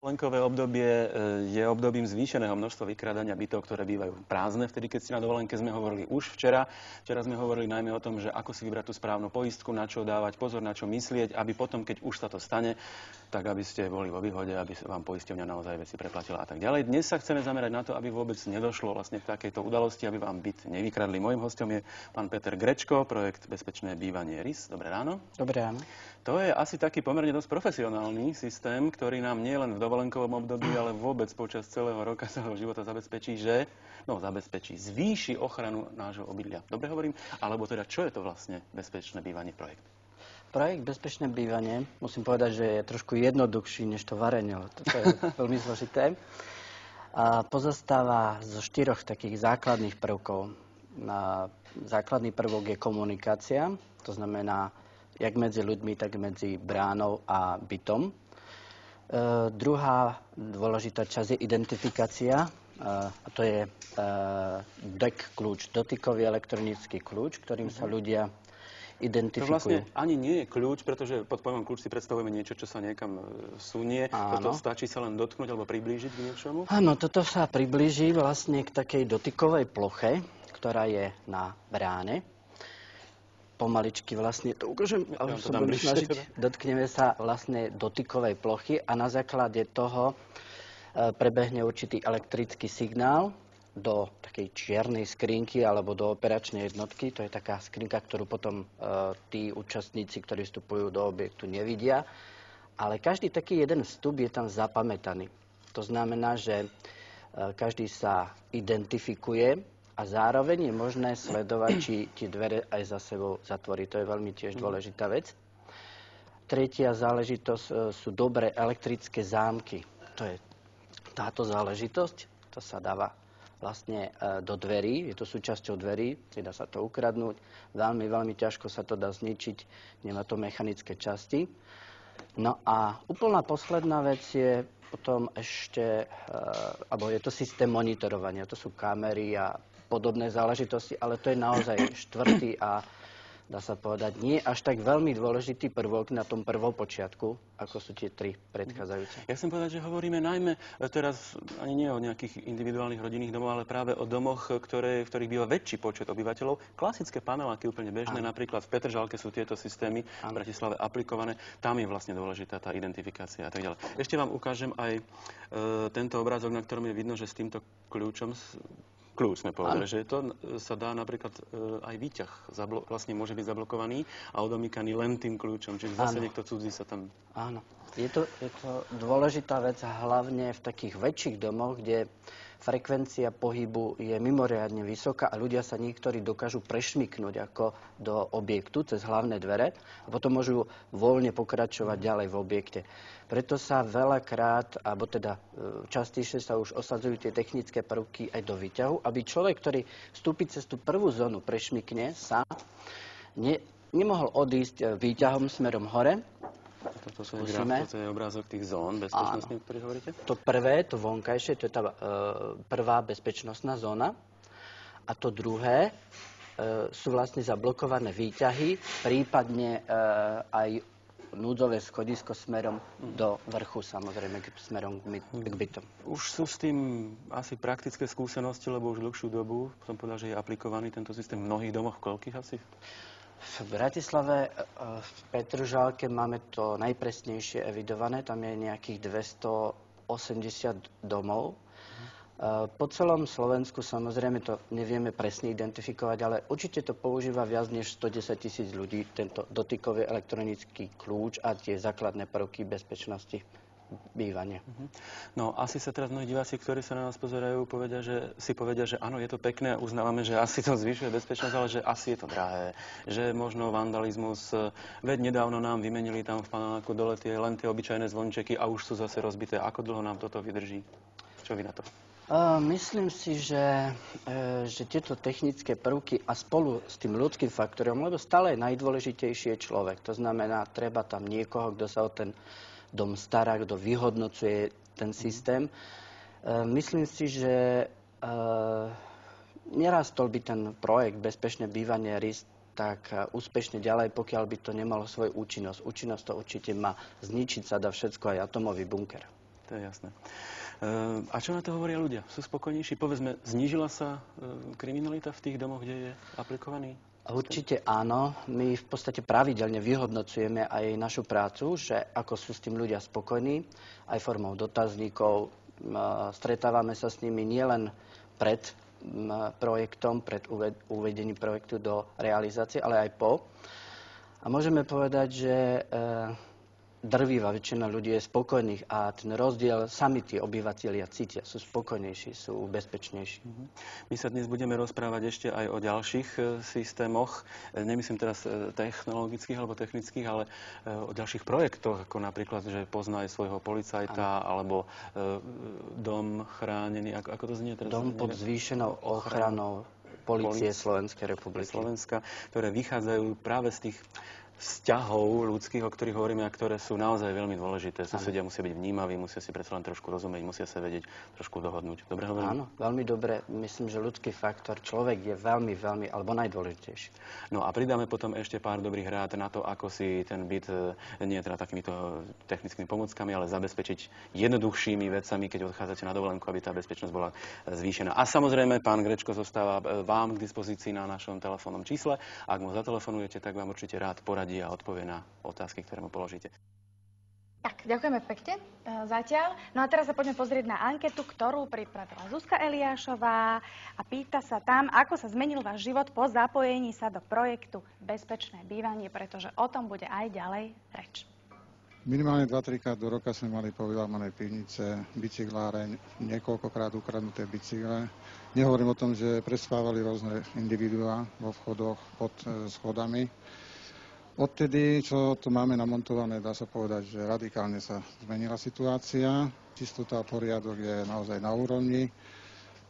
Dovolenkové obdobie je obdobím zvýšeného množstva vykrádania bytov, ktoré bývajú prázdne. Vtedy, keď si na dovolenke, sme hovorili už včera. Včera sme hovorili najmä o tom, že ako si vybrať tú správnu poistku, na čo dávať pozor, na čo myslieť, aby potom, keď už sa to stane, tak aby ste boli vo výhode, aby vám poisťovňa naozaj veci preplatila a tak ďalej. Dnes sa chceme zamerať na to, aby vôbec nedošlo vlastne k takejto udalosti, aby vám byt nevykradli. Mojím hostom je pán Peter Grečko, projekt Bezpečné bývanie RIS. Dobré ráno. Dobré ráno. To je asi taký pomerne dosť profesionálny systém, ktorý nám nie len v dovolenkovom období, ale vôbec počas celého roka, celého života zabezpečí, zvýši ochranu nášho obydlia. Dobre hovorím? Alebo teda, čo je to vlastne Bezpečné bývanie projekt? Projekt Bezpečné bývanie, musím povedať, že je trošku jednoduchší než to varenie, ale toto je veľmi zložité. A pozostáva zo 4 takých základných prvkov. Základný prvok je komunikácia, to znamená jak medzi ľuďmi, tak medzi bránou a bytom. Druhá dôležitá časť je identifikácia, a to je DEC kľúč, dotykový elektronický kľúč, ktorým sa ľudia identifikujú. To vlastne ani nie je kľúč, pretože pod pojmom kľúč si predstavujeme niečo, čo sa niekam sunie. Toto stačí sa len dotknúť alebo priblížiť k niečomu? Áno, toto sa priblíži vlastne k takej dotykovej ploche, ktorá je na bráne. Pomaličky vlastne to ukážem, ale sa budem snažiť. Dotkneme sa vlastne dotykovej plochy a na základe toho prebehne určitý elektrický signál do takej čiernej skrinky alebo do operačnej jednotky. To je taká skrinka, ktorú potom tí účastníci, ktorí vstupujú do objektu, nevidia. Ale každý taký jeden vstup je tam zapamätaný. To znamená, že každý sa identifikuje a zároveň je možné sledovať, či tie dvere aj za sebou zatvorí. To je veľmi tiež dôležitá vec. Tretia záležitosť sú dobré elektrické zámky. To je táto záležitosť. To sa dáva vlastne do dverí. Je to súčasťou dverí. Nedá sa to ukradnúť. Veľmi, veľmi ťažko sa to dá zničiť. Nemá to mechanické časti. No a úplná posledná vec je potom ešte, alebo je to systém monitorovania. To sú kamery a podobné záležitosti, ale to je naozaj 4. a dá sa povedať, nie až tak veľmi dôležitý prvok na tom prvom počiatku, ako sú tie 3 predchádzajúce. Ja chcem povedať, že hovoríme najmä teraz ani nie o nejakých individuálnych rodinných domoch, ale práve o domoch, v ktorých býva väčší počet obyvateľov. Klasické paneláky úplne bežné, napríklad v Petržalke sú tieto systémy v Bratislave aplikované. Tam je vlastne dôležitá tá identifikácia a tak ďalej. Ešte vám ukážem aj tento obrázok, na ktorom je vidno, že s týmto kľúčom sme povedali, že to sa dá napríklad aj výťah. Vlastne môže byť zablokovaný a odomýkaný len tým kľúčom. Čiže zase niekto cudzí sa tam... Áno. Je to dôležitá vec, hlavne v takých väčších domoch, kde frekvencia pohybu je mimoriadne vysoká a ľudia sa niektorí dokážu prešmyknúť ako do objektu cez hlavné dvere a potom môžu voľne pokračovať ďalej v objekte. Preto sa veľakrát, alebo teda častejšie sa už osadzujú tie technické prvky aj do výťahu, aby človek, ktorý vstúpi cez tú prvú zónu, prešmykne sa, nemohol odísť výťahom smerom hore. Toto je obrázok tých zón bezpečnostných, o ktorých hovoríte? To prvé, to vonkajšie, to je tá prvá bezpečnostná zóna. A to druhé sú vlastne zablokované výťahy, prípadne aj núdzové schodisko smerom do vrchu, samozrejme, smerom k bytom. Už sú s tým asi praktické skúsenosti, lebo už dlhšiu dobu som povedal, že je aplikovaný tento systém v mnohých domoch. V koľkých asi? V Bratislave, v Petržalke máme to najpresnejšie evidované. Tam je nejakých 280 domov. Po celom Slovensku samozrejme to nevieme presne identifikovať, ale určite to používa viac než 110 000 ľudí, tento dotykový elektronický kľúč a tie základné prvky bezpečnosti bývania. No asi sa teraz mnohí diváci, ktorí sa na nás pozerajú, si povedia, že áno, je to pekné, uznávame, že asi to zvyšuje bezpečnosť, ale že asi je to drahé, že možno vandalizmus, veď nedávno nám vymenili tam v paneláku dole len tie obyčajné zvončeky a už sú zase rozbité. Ako dlho nám toto vydrží? Čo vy na to? Myslím si, že tieto technické prvky a spolu s tým ľudským faktorom, lebo stále najdôležitejší je človek. To znamená, treba tam niekoho, kto sa o ten dom stará, kto vyhodnocuje ten systém. Myslím si, že nerastol by ten projekt Bezpečné bývanie RIS tak úspešne ďalej, pokiaľ by to nemalo svoju účinnosť. Účinnosť to určite má. Zničiť sa dá všetko, aj atomový bunker. To je jasné. A čo na to hovoria ľudia? Sú spokojnejší? Povedzme, znížila sa kriminalita v tých domoch, kde je aplikovaný? Určite áno. My v podstate pravidelne vyhodnocujeme aj našu prácu, že ako sú s tým ľudia spokojní, aj formou dotazníkov. Stretávame sa s nimi nielen pred projektom, pred uvedením projektu do realizácie, ale aj po. A môžeme povedať, že drvivá väčšina ľudí je spokojných a ten rozdiel sami tí obyvatelia cítia. Sú spokojnejší, sú bezpečnejší. My sa dnes budeme rozprávať ešte aj o ďalších systémoch. Nemyslím teraz technologických alebo technických, ale o ďalších projektoch, ako napríklad, že poznaj svojho policajta, alebo dom chránený. Ako to znie teraz? Dom pod zvýšenou ochranou Polície Slovenskej republiky. Slovenska, ktoré vychádzajú práve z tých vzťahov ľudských, o ktorých hovoríme a ktoré sú naozaj veľmi dôležité. Susedia musia byť vnímaví, musia si predsa len trošku rozumieť, musia sa vedieť trošku dohodnúť. Dobre hovorím? Áno, veľmi dobre. Myslím, že ľudský faktor, človek je veľmi, alebo najdôležitejší. No a pridáme potom ešte pár dobrých rád na to, ako si ten byt nie teda takýmito technickými pomockami, ale zabezpečiť jednoduchšími vecami, keď odchádzate na dovolenku, aby tá bezpečnosť bola zvýšená. A samozrejme, pán Grečko zostáva vám k dispozícii na našom telefónnom čísle. Ak mu zatelefonujete, tak vám určite rád poradí a odpovie na otázky, ktoré mu položíte. Tak, ďakujeme pekne zatiaľ. No a teraz sa poďme pozrieť na anketu, ktorú pripravila Zuzka Eliášová a pýta sa tam, ako sa zmenil váš život po zapojení sa do projektu Bezpečné bývanie, pretože o tom bude aj ďalej reč. Minimálne 2-3 krát do roka sme mali povylámané pivnice, bicykláreň, niekoľkokrát ukradnuté bicykle. Nehovorím o tom, že prespávali rôzne individuá vo vchodoch pod schodami. Odtedy, čo tu máme namontované, dá sa povedať, že radikálne sa zmenila situácia. Čistota a poriadok je naozaj na úrovni.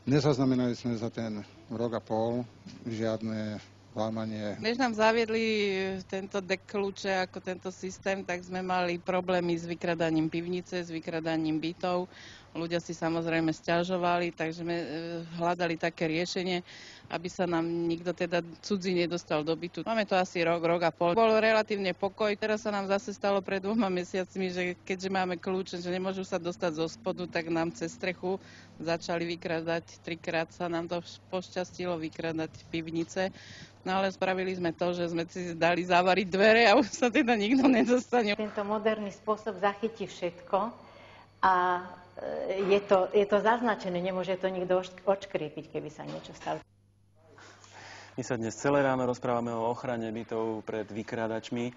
Nezaznamenali sme za ten rok a pol žiadne lámanie. Než nám zaviedli tento dekľúče ako tento systém, tak sme mali problémy s vykradaním pivnice, s vykradaním bytov. Ľudia si samozrejme sťažovali, takže sme hľadali také riešenie, aby sa nám nikto teda cudzí nedostal do bytu. Máme to asi rok a pol. Bol relatívne pokoj. Teraz sa nám zase stalo pred 2 mesiacmi, že keďže máme kľúče, že nemôžu sa dostať zo spodu, tak nám cez strechu začali vykradať. 3-krát sa nám to pošťastilo vykradať pivnice. No ale spravili sme to, že sme si dali zavariť dvere a už sa teda nikto nedostane. Tento moderný spôsob zachytí všetko a je to zaznačené, nemôže to nikto odškrípiť, keby sa niečo stalo. My sa dnes celé ráno rozprávame o ochrane bytov pred vykrádačmi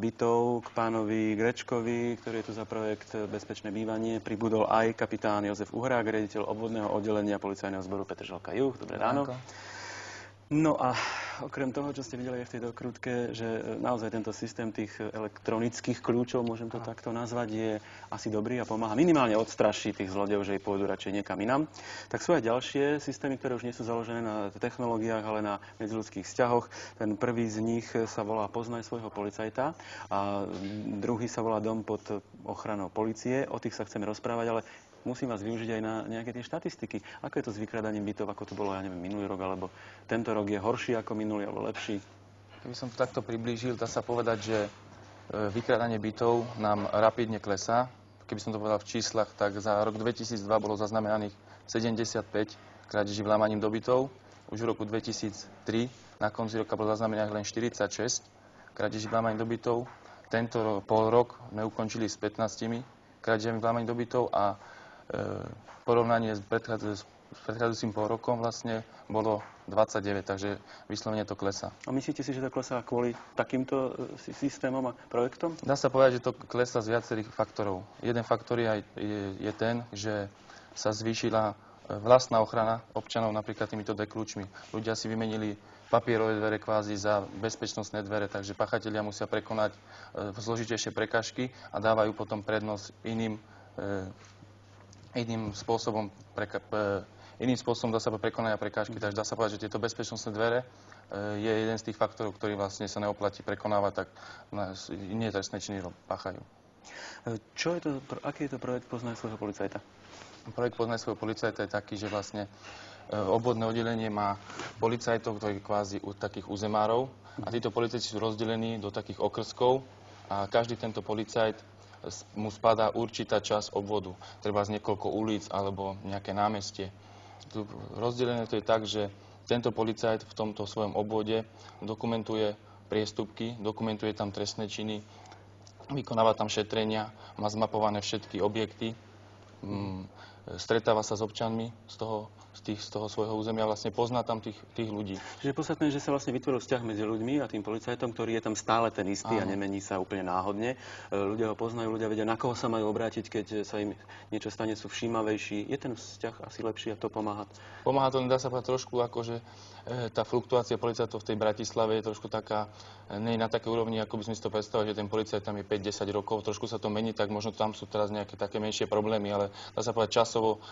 bytov. K pánovi Grečkovi, ktorý je tu za projekt Bezpečné bývanie, pribudol aj kapitán Jozef Uhrák, riaditeľ obvodného oddelenia Policajného zboru Petržalka Juh. Dobré ráno. No a okrem toho, čo ste videli aj v tejto krútke, že naozaj tento systém tých elektronických kľúčov, môžem to takto nazvať, je asi dobrý a pomáha minimálne odstrašiť tých zlodejov, že pôjdu radšej niekam inam. Tak sú aj ďalšie systémy, ktoré už nie sú založené na technológiách, ale na medziľudských vzťahoch. Ten prvý z nich sa volá Poznaj svojho policajta a druhý sa volá Dom pod ochranou polície. O tých sa chceme rozprávať, ale musím vás využiť aj na nejaké tie štatistiky. Ako je to s vykradaním bytov, ako to bolo, ja neviem, minulý rok, alebo tento rok je horší ako minulý, alebo lepší? Keby som to takto priblížil, dá sa povedať, že vykradanie bytov nám rapidne klesá. Keby som to povedal v číslach, tak za rok 2002 bolo zaznamenaných 75 krádeží vlámaním do bytov. Už v roku 2003 na konci roka bolo zaznamenaných len 46 krádeží vlámaním do bytov. Tento pol rok sme ukončili s 15 krádežami vlámaním do bytov a porovnanie s predchádzajúcim pol rokom vlastne bolo 29, takže vyslovene to klesá. A myslíte si, že to klesá kvôli takýmto systémom a projektom? Dá sa povedať, že to klesá z viacerých faktorov. Jeden faktor je ten, že sa zvýšila vlastná ochrana občanov napríklad týmito dekľúčmi. Ľudia si vymenili papierové dvere kvázi za bezpečnostné dvere, takže pachatelia musia prekonať zložitejšie prekažky a dávajú potom prednosť iným spôsobom dá sa prekonania prekážky. Takže dá sa povedať, že tieto bezpečnostné dvere je jeden z tých faktorov, ktorý vlastne sa neoplatí prekonávať, tak iné trestné činy páchajú. Aký je to projekt Poznaj svojho policajta? Projekt Poznaj svojho policajta je taký, že vlastne obvodné oddelenie má policajtov, ktorí kvázi takých uzemárov a títo policajti sú rozdelení do takých okrskov a každý tento policajt mu spadá určitá časť obvodu, treba z niekoľko ulic alebo nejaké námestie. Tu rozdelené to je tak, že tento policajt v tomto svojom obvode dokumentuje priestupky, dokumentuje tam trestné činy, vykonáva tam šetrenia, má zmapované všetky objekty, stretáva sa s občanmi z toho svojho územia, vlastne pozná tam tých ľudí. Čiže podstatné, že sa vlastne vytvoril vzťah medzi ľuďmi a tým policajtom, ktorý je tam stále ten istý a nemení sa úplne náhodne. Ľudia ho poznajú, ľudia vedia, na koho sa majú obrátiť, keď sa im niečo stane, sú všímavejší. Je ten vzťah asi lepší a to pomáha? Pomáha to, dá sa povedať trošku, akože tá fluktuácia policajtov v tej Bratislave je trošku taká, nie na také úrovni, ako by sme si to predstavili, že ten policajt tam je 5-10 rokov, trošku sa to mení, tak možno tam sú teraz nejaké také menšie problémy, ale dá sa povedať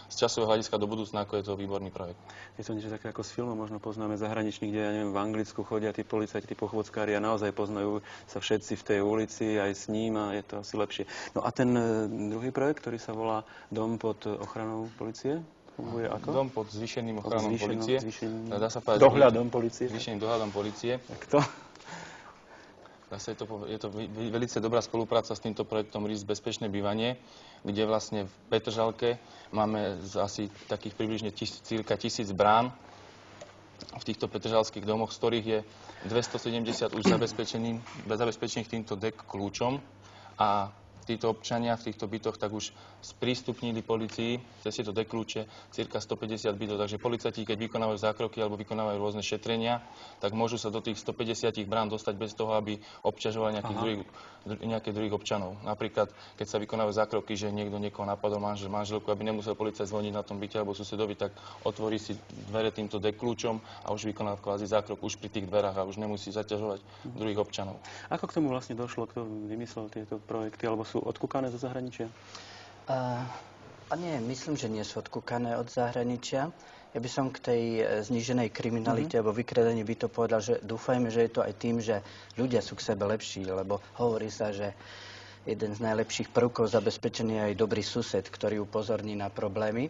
z časového hľadiska do budúcna, ako je to výborný projekt. Je to niečo také ako z filmov, možno poznáme zahraničných, kde, ja neviem, v Anglicku chodia tí policajti, tí pochôdzkári a naozaj poznajú sa všetci v tej ulici aj s ním a je to asi lepšie. No a ten druhý projekt, ktorý sa volá Dom pod ochranou polície? Funguje ako? Dom pod zvýšeným ochranou polície. Dá sa povedať, dohľadom polície. Zvýšeným dohľadom polície. Kto? Je to veľmi dobrá spolupráca s týmto projektom RIS Bezpečné bývanie, kde vlastne v Petržalke máme asi takých približne cirka 1000 brán v týchto petržalských domoch, z ktorých je 270 už zabezpečených týmto DEC kľúčom a títo občania v týchto bytoch tak už sprístupnili polícii cez tieto dekľúče cirka 150 bytov. Takže policajti, keď vykonávajú zákroky alebo vykonávajú rôzne šetrenia, tak môžu sa do tých 150 brán dostať bez toho, aby obťažovali nejakých druhých občanov. Napríklad, keď sa vykonávajú zákroky, že niekto niekoho napadol, manželku, aby nemusel policajt zvoniť na tom byte alebo susedovi, tak otvorí si dvere týmto dekľúčom a už vykoná kvázi zákrok už pri tých dverách a už nemusí zaťažovať druhých občanov. Ako k tomu vlastne došlo, kto vymyslel tieto projekty, alebo sú odkúkané zo zahraničia? Nie, myslím, že nie sú odkúkané od zahraničia. Ja by som k tej zníženej kriminalite alebo vykradaní bytov povedal, že dúfajme, že je to aj tým, že ľudia sú k sebe lepší, lebo hovorí sa, že jeden z najlepších prvkov zabezpečený je aj dobrý sused, ktorý upozorní na problémy.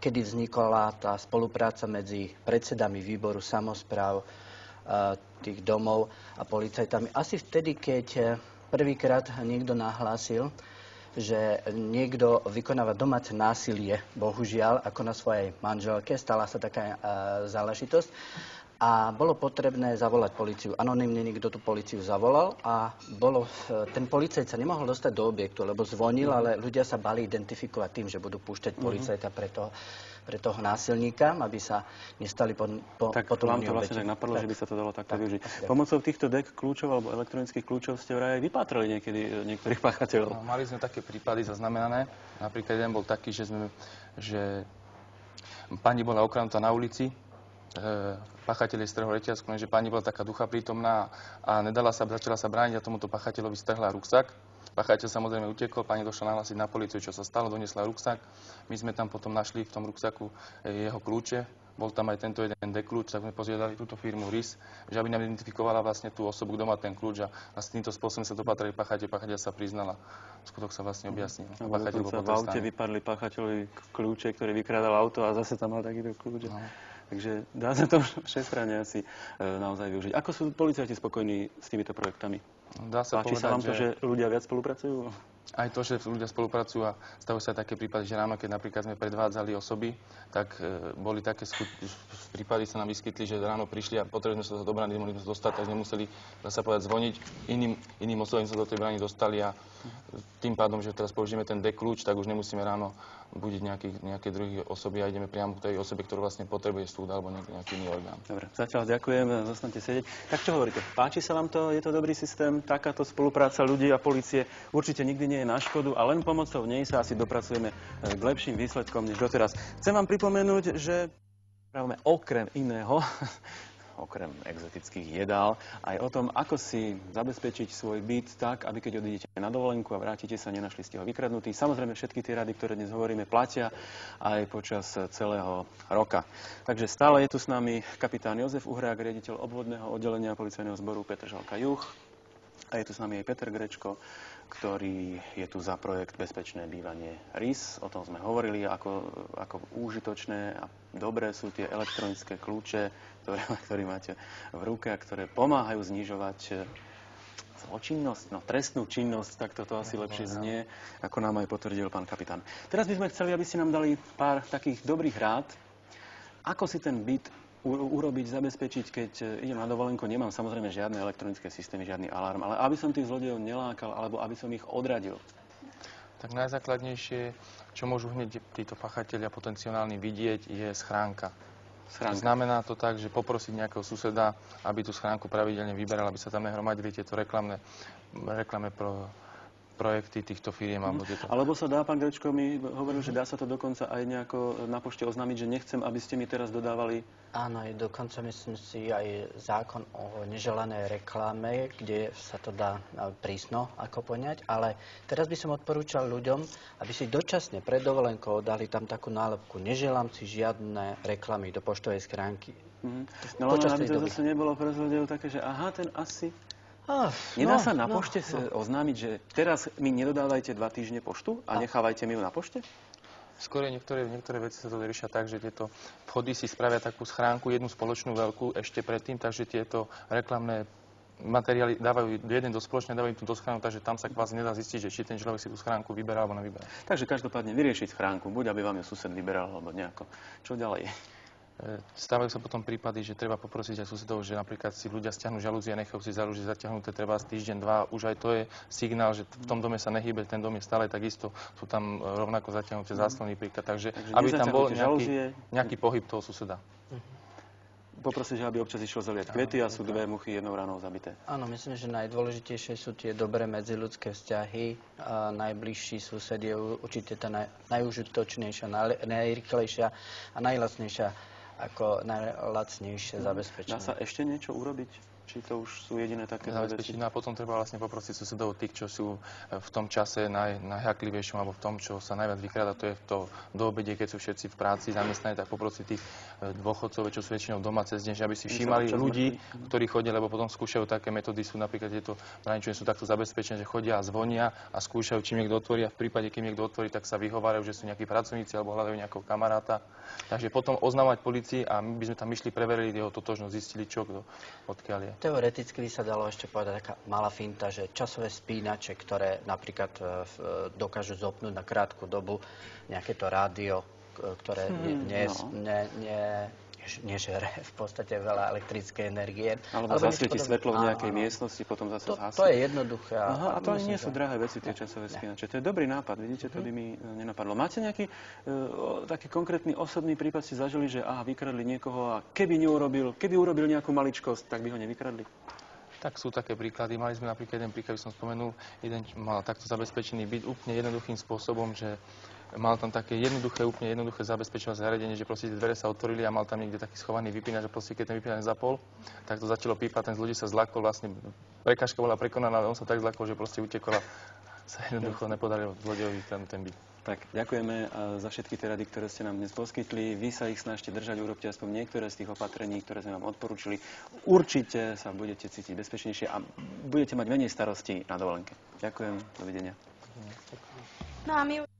Kedy vznikla tá spolupráca medzi predsedami výboru samospráv tých domov a policajtami. Asi vtedy, keď prvýkrát niekto nahlásil, že niekto vykonáva domáce násilie, bohužiaľ, ako na svojej manželke, stala sa taká záležitosť. A bolo potrebné zavolať políciu. Anonymne niekto tú políciu zavolal a ten policajt sa nemohol dostať do objektu, lebo zvonil, ale ľudia sa bali identifikovať tým, že budú púšťať policajta pre toho násilníka, aby sa nestali potom vám to vlastne tak napadlo, že by sa to dalo takto využiť. Pomocou týchto DEC kľúčov alebo elektronických kľúčov ste vraj aj vypátrali niekedy niektorých páchateľov. No, mali sme také prípady zaznamenané. Napríklad jeden bol taký, že pani bola okradnutá na ulici, páchateľ jej strhol reťazku, lenže pani bola taká ducha prítomná a začala sa brániť a tomuto páchateľovi strhla ruksak. Páchateľ samozrejme utekol, pani došla nahlásiť na políciu, čo sa stalo, doniesla ruksak. My sme tam potom našli v tom ruksaku jeho kľúče. Bol tam aj tento jeden dekľúč, tak sme požiadali túto firmu RIS, že aby nám identifikovala vlastne tú osobu, kto má ten kľúč a s týmto spôsobom sa dopatrali páchateľ sa priznala. Skutok sa vlastne objasnil. Páchateľ bol potrestaný. V aute vypadli páchateľovi kľúče, ktorý vykrádal auto a zase tam mal takýto kľúč. No. Takže dá sa to všestranne asi naozaj využiť. Ako sú policajti spokojní s týmito projektami? Páči sa vám to, že ľudia viac spolupracujú? Aj to, že ľudia spolupracujú a stavujú sa také prípady, že ráno, keď napríklad sme predvádzali osoby, tak boli také prípady, sa nám vyskytli, že ráno prišli a potrebujeme sa do brány, mohli sme sa dostať, tak sme museli, dá sa povedať, zvoniť. Iným osobom sa do tej brány dostali a tým pádom, že teraz použijeme ten dekľúč, tak už nemusíme ráno budiť nejaké druhé osoby a ideme priamo k tej osobe, ktorú vlastne potrebuje súd alebo nejaký iný orgán. Dobre, zatiaľ ďakujem, zostanete sedieť. Tak čo hovoríte? Páči sa vám to? Je to dobrý systém? Takáto spolupráca ľudí a polície určite nikdy nie je na škodu a len pomocou nej sa asi dopracujeme k lepším výsledkom než doteraz. Chcem vám pripomenúť, že právame okrem iného, okrem exotických jedál, aj o tom, ako si zabezpečiť svoj byt tak, aby keď odídete na dovolenku a vrátite sa, nenašli ste ho vykradnutý. Samozrejme, všetky tie rady, ktoré dnes hovoríme, platia aj počas celého roka. Takže stále je tu s nami kapitán Jozef Uhrák, riaditeľ obvodného oddelenia policajného zboru Petržalka Juh. A je tu s nami aj Peter Grečko, ktorý je tu za projekt Bezpečné bývanie RIS. O tom sme hovorili, ako úžitočné a dobré sú tie elektronické kľúče, ktoré máte v ruke a ktoré pomáhajú znižovať zločinnosť, no trestnú činnosť, tak toto asi lepšie znie, ako nám aj potvrdil pán kapitán. Teraz by sme chceli, aby ste nám dali pár takých dobrých rád, ako si ten byt urobiť, zabezpečiť, keď idem na dovolenku, nemám samozrejme žiadne elektronické systémy, žiadny alarm, ale aby som tých zlodejov nelákal, alebo aby som ich odradil. Tak najzákladnejšie, čo môžu hneď títo pachatelia potenciálni vidieť, je schránka. Znamená to tak, že poprosiť nejakého suseda, aby tú schránku pravidelne vyberal, aby sa tam nehromadili tieto reklamné projekty týchto firiem. Alebo sa dá, pán Grečko mi hovoril, že dá sa to dokonca aj nejako na pošte oznámiť, že nechcem, aby ste mi teraz dodávali. Áno, aj dokonca myslím si aj zákon o neželanej reklame, kde sa to dá prísno ako poňať, ale teraz by som odporúčal ľuďom, aby si dočasne pred dovolenkou dali tam takú nálepku: neželám si žiadne reklamy do poštovej schránky. No len aby to zase nebolo pre zlodejov také, že aha, ten asi... Nedá sa na pošte oznámiť, že teraz mi nedodávajte 2 týždne poštu a nechávajte mi ju na pošte? Skôr niektoré veci sa to riešia tak, že tieto vchody si spravia takú schránku, jednu spoločnú veľkú ešte predtým, takže tieto reklamné materiály dávajú jeden do spoločne, dávajú tú do schránku, takže tam sa kvázi nedá zistiť, že či ten človek si tú schránku vyberá alebo nevyberá. Takže každopádne vyriešiť schránku, buď aby vám ju sused vyberal, alebo nejako. Čo ďalej? Stávajú sa potom prípady, že treba poprosiť aj susedov, že napríklad si ľudia stiahnu žalúzie a nechajú si žalúzie zatiahnuté treba týždeň, 2. Už aj to je signál, že v tom dome sa nehýbe, ten dom je stále takisto. Sú tam rovnako zatiahnuté záslony príklad. Takže aby tam bol nejaký pohyb toho suseda. Poprosiť, aby občas išiel zaliať kvety a sú 2 muchy jednou ranou zabité. Áno, myslím, že najdôležitejšie sú tie dobré medziľudské vzťahy. A najbližší sused je určite tá najužitočnejšia, najrýchlejšia a najlacnejšia ako najlacnejšie zabezpečenie. Dá sa ešte niečo urobiť? Či to už sú jediné také veci? No a potom treba vlastne poprosiť susedov, tých, čo sú v tom čase najhaklivejšom alebo v tom, čo sa najviac vykrádá, to je do obede, keď sú všetci v práci zamestnaní, tak poprosiť tých dôchodcov, čo sú väčšinou doma cez deň, že aby si všímali ľudí, ktorí chodia, lebo potom skúšajú také metódy, sú napríklad tieto braničovne sú takto zabezpečené, že chodia a zvonia a skúšajú, či niekto otvorí, a v prípade, keď niekto otvorí, tak sa vyhovárajú, že sú nejakí pracovníci alebo hľadajú nejakého kamaráta. Takže potom oznamovať policii a my by sme tam išli, preverili jeho totožnosť, zistili čo, kto, odkiaľ je. Teoreticky by sa dalo ešte povedať taká malá finta, že časové spínače, ktoré napríklad dokážu zopnúť na krátku dobu nejaké to rádio, ktoré nežere v podstate veľa elektrickej energie. Alebo zasvieti svetlo v nejakej miestnosti, potom zase zhasne. To je jednoduché. A to ani nie sú drahé veci, tie časové spínače. To je dobrý nápad, vidíte, to by mi nenapadlo. Máte nejaký taký konkrétny osobný prípad, ste zažili, že vykradli niekoho a keby urobil nejakú maličkosť, tak by ho nevykradli? Tak sú také príklady. Mali sme napríklad jeden príklad, som spomenul, jeden mal takto zabezpečený byt úplne jednoduchým spôsobom, že mal tam také úplne jednoduché zabezpečovacie zariadenie, že proste tie dvere sa otvorili a mal tam niekde taký schovaný vypínač, že proste keď ten vypínač zapol, tak to začalo pípať, ten ľudí sa zľakol, vlastne prekážka bola prekonaná, ale on sa tak zľakol, že proste utekol a sa jednoducho nepodarilo zlodejovi ten byt. Tak, ďakujeme za všetky tie rady, ktoré ste nám dnes poskytli. Vy sa ich snažte držať, urobte aspoň niektoré z tých opatrení, ktoré sme vám odporúčili. Určite sa budete cítiť bezpečnejšie a budete mať menej starostí na dovolenke. Ďakujem, dovidenia. No a my